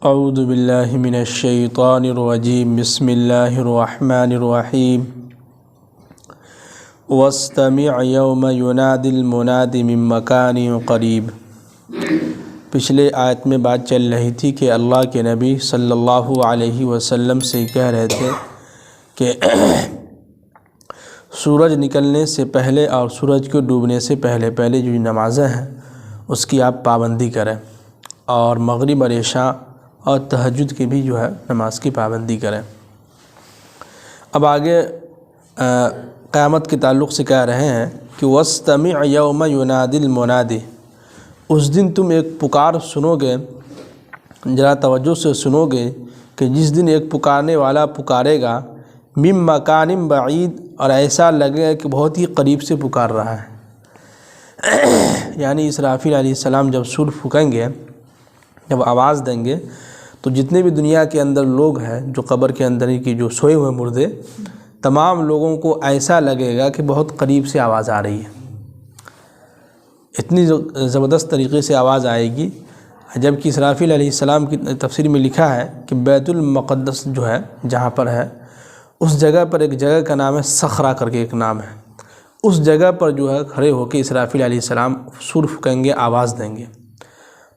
اعوذ باللہ من الشیطان الرجیم بسم اللہ الرحمن الرحیم واستمع یوم ینادی المنادی من مکان قریب۔ پچھلے آیت میں بات چل رہی تھی کہ اللہ کے نبی صلی اللہ علیہ وسلم سے کہہ رہے تھے کہ سورج نکلنے سے پہلے اور سورج کے ڈوبنے سے پہلے جو نمازیں ہیں اس کی آپ پابندی کریں، اور مغرب اور عشاء اور تہجد کی بھی جو ہے نماز کی پابندی کریں۔ اب آگے قیامت کے تعلق سے کہہ رہے ہیں کہ وَاسْتَمِعْ يَوْمَ يُنَادِ الْمُنَادِ، اس دن تم ایک پکار سنو گے، ذرا توجہ سے سنو گے کہ جس دن ایک پکارنے والا پکارے گا مِن مَكَانٍ بَعِيدٍ، اور ایسا لگے کہ بہت ہی قریب سے پکار رہا ہے۔ یعنی اسرافیل علیہ السلام جب سور پھونکیں گے، جب آواز دیں گے، تو جتنے بھی دنیا کے اندر لوگ ہیں جو قبر کے اندر کی جو سوئے ہوئے مردے، تمام لوگوں کو ایسا لگے گا کہ بہت قریب سے آواز آ رہی ہے، اتنی زبردست طریقے سے آواز آئے گی۔ جبکہ اسرافیل علیہ السلام کی تفسیر میں لکھا ہے کہ بیت المقدس جو ہے جہاں پر ہے، اس جگہ پر ایک جگہ کا نام ہے صخرہ کر کے ایک نام ہے، اس جگہ پر جو ہے کھڑے ہو کے اسرافیل علیہ السلام سور پھونکیں گے، آواز دیں گے،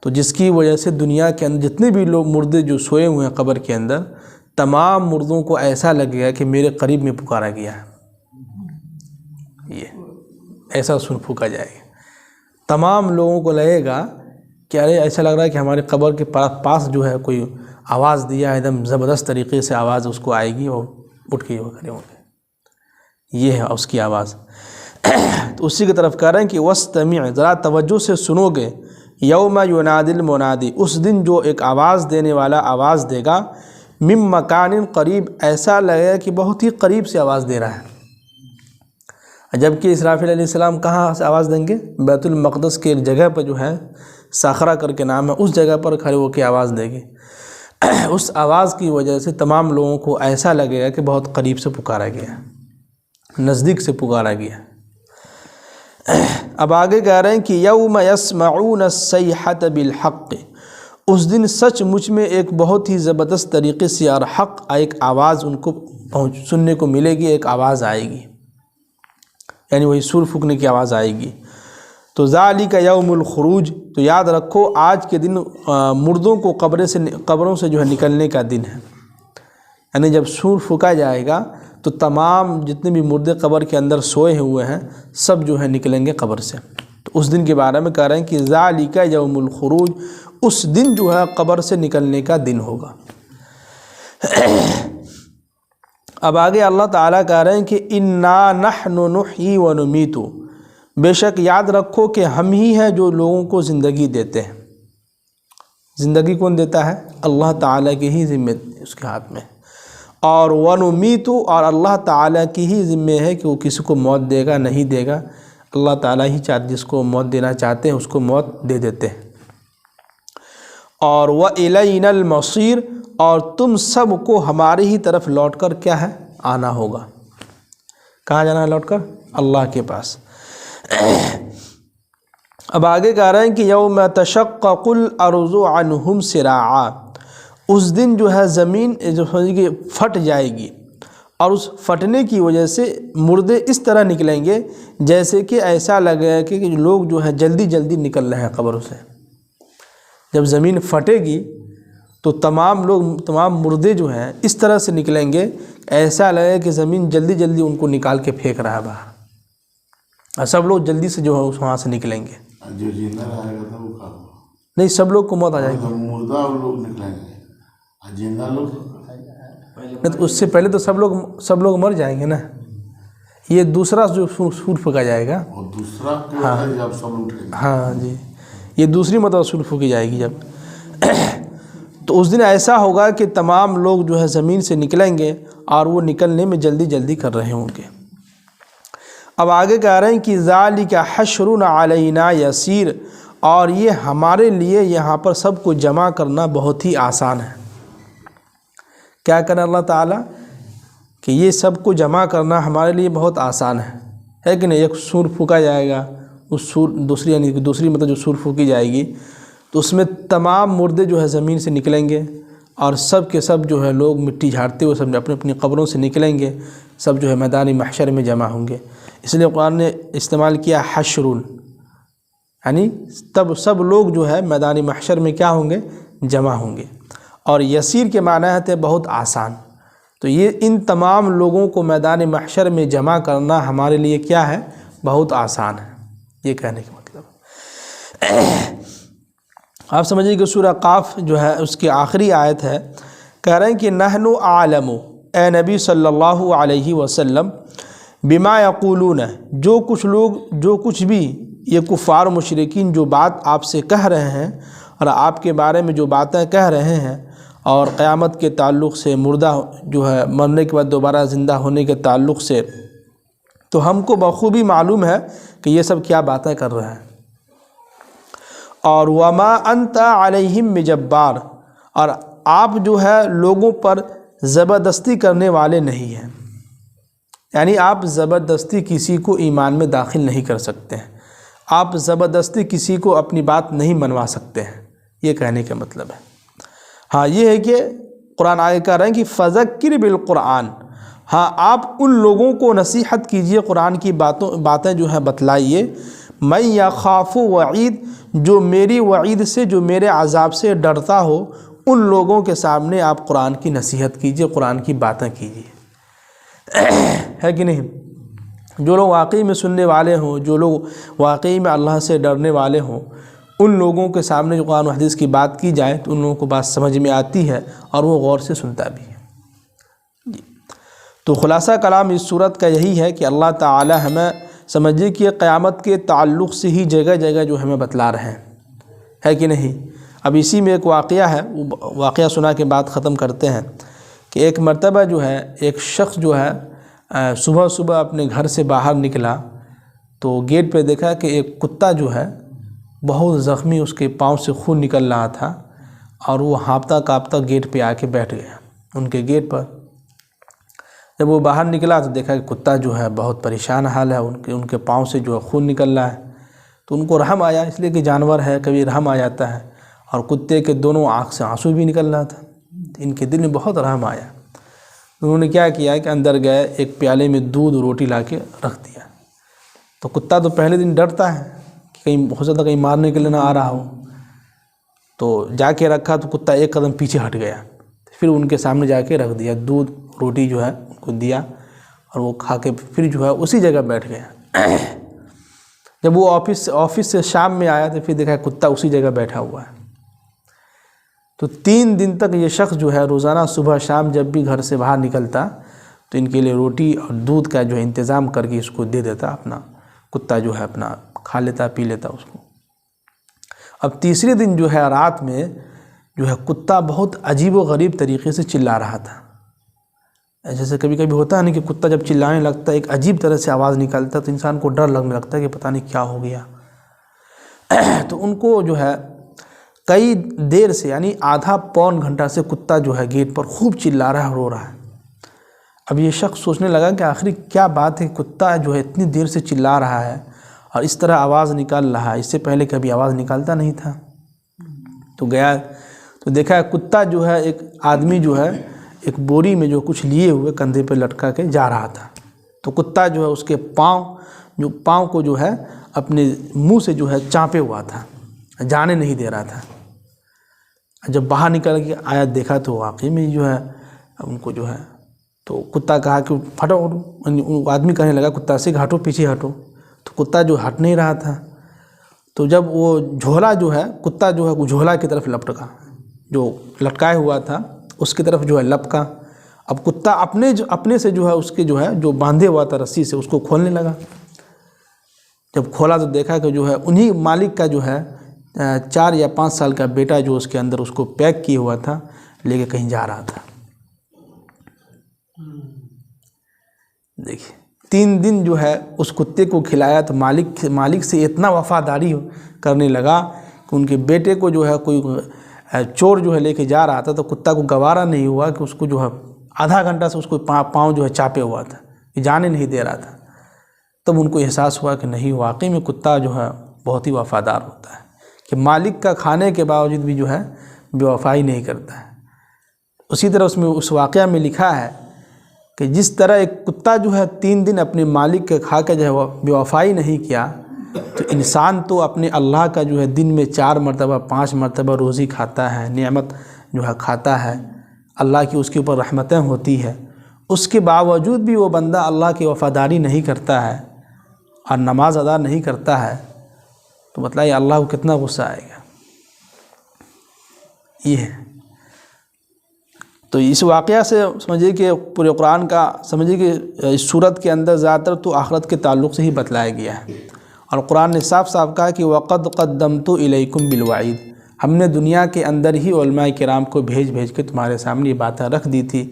تو جس کی وجہ سے دنیا کے اندر جتنے بھی لوگ مردے جو سوئے ہوئے ہیں قبر کے اندر، تمام مردوں کو ایسا لگے گا کہ میرے قریب میں پکارا گیا ہے، یہ ایسا سور پھونکا جائے گا۔ تمام لوگوں کو لگے گا کہ ارے ایسا لگ رہا ہے کہ ہمارے قبر کے پاس جو ہے کوئی آواز دیا ہے، ایک دم زبردست طریقے سے آواز اس کو آئے گی اور اٹھ کے وہ کھڑے ہوں گے، یہ ہے اس کی آواز۔ تو اسی کی طرف کہہ رہے ہیں کہ وَاسْتَمِعْ، ذرا توجہ سے سنو گے، یوم ینادی المنادی، اس دن جو ایک آواز دینے والا آواز دے گا، من مکان قریب، ایسا لگے گا کہ بہت ہی قریب سے آواز دے رہا ہے۔ جبکہ اسرافیل علیہ السلام کہاں سے آواز دیں گے؟ بیت المقدس کے ایک جگہ پر جو ہے صخرہ کر کے نام ہے، اس جگہ پر کھڑے ہو کے آواز دے گی۔ اس آواز کی وجہ سے تمام لوگوں کو ایسا لگے گا کہ بہت قریب سے پکارا گیا، نزدیک سے پکارا گیا۔ اب آگے کہہ رہے ہیں کہ یوم یسمعون الصیحۃ بالحق، اس دن سچ مچ میں ایک بہت ہی زبردست طریقے سے اور حق ایک آواز ان کو سننے کو ملے گی، ایک آواز آئے گی، یعنی وہی سور پھونکنے کی آواز آئے گی۔ تو ذالک یوم الخروج، تو یاد رکھو آج کے دن مردوں کو قبروں سے جو ہے نکلنے کا دن ہے، یعنی جب سور پھونکا جائے گا تو تمام جتنے بھی مردے قبر کے اندر سوئے ہوئے ہیں سب جو ہے نکلیں گے قبر سے۔ تو اس دن کے بارے میں کہہ رہے ہیں کہ ذالک یوم الخروج، اس دن جو ہے قبر سے نکلنے کا دن ہوگا۔ اب آگے اللہ تعالیٰ کہہ رہے ہیں کہ انا نحن نحیی ونمیت، بے شک یاد رکھو کہ ہم ہی ہیں جو لوگوں کو زندگی دیتے ہیں۔ زندگی کون دیتا ہے؟ اللہ تعالیٰ کے ہی ذمہ، اس کے ہاتھ میں۔ اور ونمیت، اور اللہ تعالیٰ کی ہی ذمہ ہے کہ وہ کسی کو موت دے گا نہیں دے گا، اللہ تعالیٰ ہی جس کو موت دینا چاہتے ہیں اس کو موت دے دیتے ہیں۔ اور وَإِلَيْنَا الْمَصِيرُ، اور تم سب کو ہمارے ہی طرف لوٹ کر کیا ہے؟ آنا ہوگا۔ کہاں جانا ہے لوٹ کر؟ اللہ کے پاس۔ اب آگے کہہ رہے ہیں کہ یوم تشقق الارض عنہم سراعا، اس دن جو ہے زمین جو پھٹ جائے گی، اور اس پھٹنے کی وجہ سے مردے اس طرح نکلیں گے جیسے کہ ایسا لگے کہ لوگ جو ہے جلدی جلدی نکل رہے ہیں قبروں سے۔ جب زمین پھٹے گی تو تمام مردے جو ہیں اس طرح سے نکلیں گے، ایسا لگے کہ زمین جلدی جلدی ان کو نکال کے پھینک رہا ہے باہر، اور سب لوگ جلدی سے جو ہے وہاں سے نکلیں گے۔ جو زندہ رہے گا تو وہ کہاں ہوگا؟ نہیں، سب لوگ کو موت آ جائے گی۔ مردہ لوگ نکلیں گے، زندہ لوگ نہیں تو اس سے پہلے تو سب لوگ مر جائیں گے نا۔ یہ دوسرا جو سور پھونکا جائے گا، اور دوسرا کیا ہے جب سب لوگ اٹھیں گے۔ ہاں جی، یہ دوسری مرتبہ سور پھونکی جائے گی جب۔ تو اس دن ایسا ہوگا کہ تمام لوگ جو ہے زمین سے نکلیں گے اور وہ نکلنے میں جلدی جلدی کر رہے ہوں گے۔ اب آگے کہہ رہے ہیں کہ ذالک حشر علینا یسیر، اور یہ ہمارے لیے یہاں پر سب کو جمع کرنا بہت ہی آسان ہے۔ کیا کرنا اللہ تعالیٰ کہ یہ سب کو جمع کرنا ہمارے لیے بہت آسان ہے کہ نہیں؟ ایک سور پھونکا جائے گا، اس سور دوسری مطلب جو سور پھونکی جائے گی تو اس میں تمام مردے جو ہے زمین سے نکلیں گے، اور سب کے سب جو ہے لوگ مٹی جھاڑتے ہوئے سب اپنی اپنی قبروں سے نکلیں گے، سب جو ہے میدان محشر میں جمع ہوں گے۔ اس لیے قرآن نے استعمال کیا حشرون، یعنی تب سب لوگ جو ہے میدان محشر میں کیا ہوں گے؟ جمع ہوں گے۔ اور یسیر کے معنی ہے بہت آسان، تو یہ ان تمام لوگوں کو میدان محشر میں جمع کرنا ہمارے لیے کیا ہے؟ بہت آسان ہے، یہ کہنے کا مطلب۔ آپ سمجھیے کہ سورہ قاف جو ہے اس کی آخری آیت ہے، کہہ رہے ہیں کہ نحن اعلم، اے نبی صلی اللہ علیہ وسلم، بما یقولون، جو کچھ بھی یہ کفار مشرکین جو بات آپ سے کہہ رہے ہیں اور آپ کے بارے میں جو باتیں کہہ رہے ہیں، اور قیامت کے تعلق سے، مردہ جو ہے مرنے کے بعد دوبارہ زندہ ہونے کے تعلق سے، تو ہم کو بخوبی معلوم ہے کہ یہ سب کیا باتیں کر رہے ہیں۔ اور وما انت علیہم بجبار، اور آپ جو ہے لوگوں پر زبردستی کرنے والے نہیں ہیں، یعنی آپ زبردستی کسی کو ایمان میں داخل نہیں کر سکتے ہیں، آپ زبردستی کسی کو اپنی بات نہیں منوا سکتے ہیں، یہ کہنے کا مطلب ہے۔ ہاں یہ ہے کہ قرآن آگے کہہ رہے ہیں کہ فذکر بالقرآن، ہاں آپ ان لوگوں کو نصیحت کیجئے، قرآن کی باتیں جو ہے بتلائیے، من یخاف وعید، جو میری وعید سے، جو میرے عذاب سے ڈرتا ہو، ان لوگوں کے سامنے آپ قرآن کی نصیحت کیجئے، قرآن کی باتیں کیجئے، ہے کہ نہیں؟ جو لوگ واقعی میں سننے والے ہوں، جو لوگ واقعی میں اللہ سے ڈرنے والے ہوں، ان لوگوں کے سامنے جو قرآن و حدیث کی بات کی جائے تو ان لوگوں کو بات سمجھ میں آتی ہے اور وہ غور سے سنتا بھی ہے۔ تو خلاصہ کلام اس صورت کا یہی ہے کہ اللہ تعالی ہمیں سمجھیے کہ قیامت کے تعلق سے ہی جگہ جگہ جو ہمیں بتلا رہے ہیں، ہے کہ نہیں؟ اب اسی میں ایک واقعہ ہے، وہ واقعہ سنا کے بعد ختم کرتے ہیں کہ ایک مرتبہ جو ہے ایک شخص جو ہے صبح صبح اپنے گھر سے باہر نکلا تو گیٹ پہ دیکھا کہ ایک کتا جو ہے بہت زخمی، اس کے پاؤں سے خون نکل رہا تھا، اور وہ ہانپتا کانپتا گیٹ پہ آ کے بیٹھ گیا ان کے گیٹ پر۔ جب وہ باہر نکلا تو دیکھا کہ کتا جو ہے بہت پریشان حال ہے، ان کے پاؤں سے جو ہے خون نکل رہا ہے، تو ان کو رحم آیا، اس لیے کہ جانور ہے کبھی رحم آ جاتا ہے، اور کتے کے دونوں آنکھ سے آنسو بھی نکل رہا تھا، ان کے دل میں بہت رحم آیا۔ انہوں نے کیا کیا کہ اندر گئے، ایک پیالے میں دودھ روٹی لا کے رکھ دیا۔ تو کتا تو پہلے دن ڈرتا ہے کہ کہیں ہو سکتا کہیں مارنے کے لیے نہ آ رہا ہو، تو جا کے رکھا تو کتا ایک قدم پیچھے ہٹ گیا، پھر ان کے سامنے جا کے رکھ دیا، دودھ روٹی جو ہے ان کو دیا، اور وہ کھا کے پھر جو ہے اسی جگہ بیٹھ گیا۔ جب وہ آفس سے شام میں آیا تو پھر دیکھا کتا اسی جگہ بیٹھا ہوا ہے۔ تو 3 دن تک یہ شخص جو ہے روزانہ صبح شام جب بھی گھر سے باہر نکلتا تو ان کے لیے روٹی اور دودھ کا جو ہے انتظام کر کے اس کو دے دیتا، اپنا کتا جو ہے اپنا کھا لیتا پی لیتا اس کو۔ اب تیسرے دن جو ہے رات میں جو ہے کتا بہت عجیب و غریب طریقے سے چلا رہا تھا، جیسے کبھی کبھی ہوتا ہے نا کہ کتا جب چلانے لگتا ہے ایک عجیب طرح سے آواز نکالتا ہے تو انسان کو ڈر لگنے لگتا ہے کہ پتہ نہیں کیا ہو گیا۔ تو ان کو جو ہے کئی دیر سے، یعنی آدھا پون گھنٹہ سے کتا جو ہے گیٹ پر خوب چلا رہا ہے، رو رہا ہے۔ اب یہ شخص سوچنے لگا کہ آخری کیا بات ہے، کتا جو ہے اتنی دیر سے چلا رہا ہے اور اس طرح آواز نکال رہا ہے، اس سے پہلے کبھی آواز نکالتا نہیں تھا۔ تو گیا تو دیکھا کتا جو ہے ایک آدمی جو ہے ایک بوری میں جو کچھ لیے ہوئے کندھے پہ لٹکا کے جا رہا تھا، تو کتا جو ہے اس کے پاؤں کو جو ہے اپنے منہ سے جو ہے چانپے ہوا تھا، جانے نہیں دے رہا تھا۔ جب باہر نکل کے آیا دیکھا تو واقعی میں جو ہے ان کو جو ہے، تو کتا کہا کہ پھٹو، آدمی کہنے لگا کتا سے ہٹو، پیچھے ہٹو، تو کتا جو ہٹ نہیں رہا تھا۔ تو جب وہ جھولا جو ہے کتا جو ہے وہ جھولا کی طرف لپکا، جو لٹکائے ہوا تھا اس کی طرف جو ہے لپکا۔ اب کتا اپنے سے جو ہے اس کے جو ہے جو باندھے ہوا تھا رسی سے اس کو کھولنے لگا۔ جب کھولا تو دیکھا کہ جو ہے انہی مالک کا جو ہے 4 یا 5 سال کا بیٹا جو اس کے اندر اس کو پیک کیا ہوا تھا، لے کے کہیں جا رہا تھا۔ دیکھیے 3 دن جو ہے اس کتے کو کھلایا تو مالک سے اتنا وفاداری کرنے لگا کہ ان کے بیٹے کو جو ہے کوئی چور جو ہے لے کے جا رہا تھا تو کتا کو گوارا نہیں ہوا کہ اس کو جو ہے آدھا گھنٹہ سے اس کو پاؤں جو ہے چاپے ہوا تھا، کہ جانے نہیں دے رہا تھا۔ تب ان کو احساس ہوا کہ نہیں، واقعی میں کتا جو ہے بہت ہی وفادار ہوتا ہے، کہ مالک کا کھانے کے باوجود بھی جو ہے بے وفائی نہیں کرتا ہے۔ اسی طرح اس میں اس واقعہ میں لکھا ہے کہ جس طرح ایک کتا جو ہے 3 دن اپنے مالک کے کھا کے جو ہے وہ بے وفائی نہیں کیا، تو انسان تو اپنے اللہ کا جو ہے دن میں 4 مرتبہ 5 مرتبہ روزی کھاتا ہے، نعمت جو ہے کھاتا ہے، اللہ کی اس کے اوپر رحمتیں ہوتی ہے، اس کے باوجود بھی وہ بندہ اللہ کی وفاداری نہیں کرتا ہے اور نماز ادا نہیں کرتا ہے، تو بتلائیے اللہ کو کتنا غصہ آئے گا۔ یہ ہے تو اس واقعہ سے سمجھیے کہ پورے قرآن کا سمجھیے کہ اس صورت کے اندر زیادہ تر تو آخرت کے تعلق سے ہی بتلایا گیا ہے، اور قرآن نے صاف صاف کہا کہ وَقَدْ قَدَّمْتُ إِلَيْكُمْ بِالْوَعِيدِ، ہم نے دنیا کے اندر ہی علماء کرام کو بھیج کے تمہارے سامنے یہ باتیں رکھ دی تھی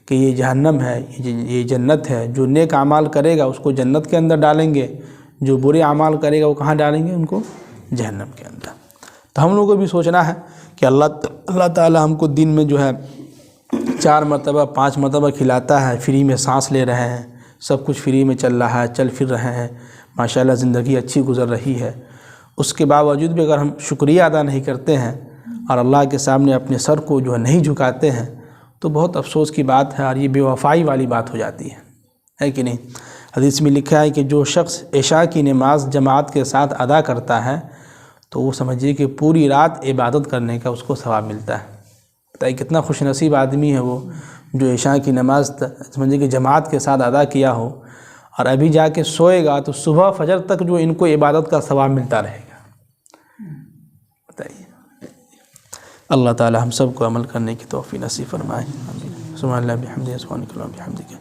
کہ یہ جہنم ہے، یہ جنت ہے، جو نیک اعمال کرے گا اس کو جنت کے اندر ڈالیں گے، جو برے اعمال کرے گا وہ کہاں ڈالیں گے؟ ان کو جہنم کے اندر۔ تو ہم لوگوں کو بھی سوچنا ہے کہ اللہ تعالی ہم کو دن میں جو ہے 4 مرتبہ 5 مرتبہ کھلاتا ہے، فری میں سانس لے رہے ہیں، سب کچھ فری میں چل رہا ہے، چل پھر رہے ہیں، ماشاءاللہ زندگی اچھی گزر رہی ہے، اس کے باوجود بھی اگر ہم شکریہ ادا نہیں کرتے ہیں اور اللہ کے سامنے اپنے سر کو جو ہے نہیں جھکاتے ہیں تو بہت افسوس کی بات ہے، اور یہ بے وفائی والی بات ہو جاتی ہے کہ نہیں؟ حدیث میں لکھا ہے کہ جو شخص عشاء کی نماز جماعت کے ساتھ ادا کرتا ہے تو وہ سمجھیے کہ پوری رات عبادت کرنے کا اس کو ثواب ملتا ہے۔ بتائیے کتنا خوش نصیب آدمی ہے وہ جو عشاء کی نماز سمجھیے کہ جماعت کے ساتھ ادا کیا ہو، اور ابھی جا کے سوئے گا تو صبح فجر تک جو ان کو عبادت کا ثواب ملتا رہے گا۔ بتائیے اللہ تعالی ہم سب کو عمل کرنے کی توفیق نصیب فرمائے۔ آمین۔ سبحان اللہ بحمدہ سبحانک اللہم وبحمدک۔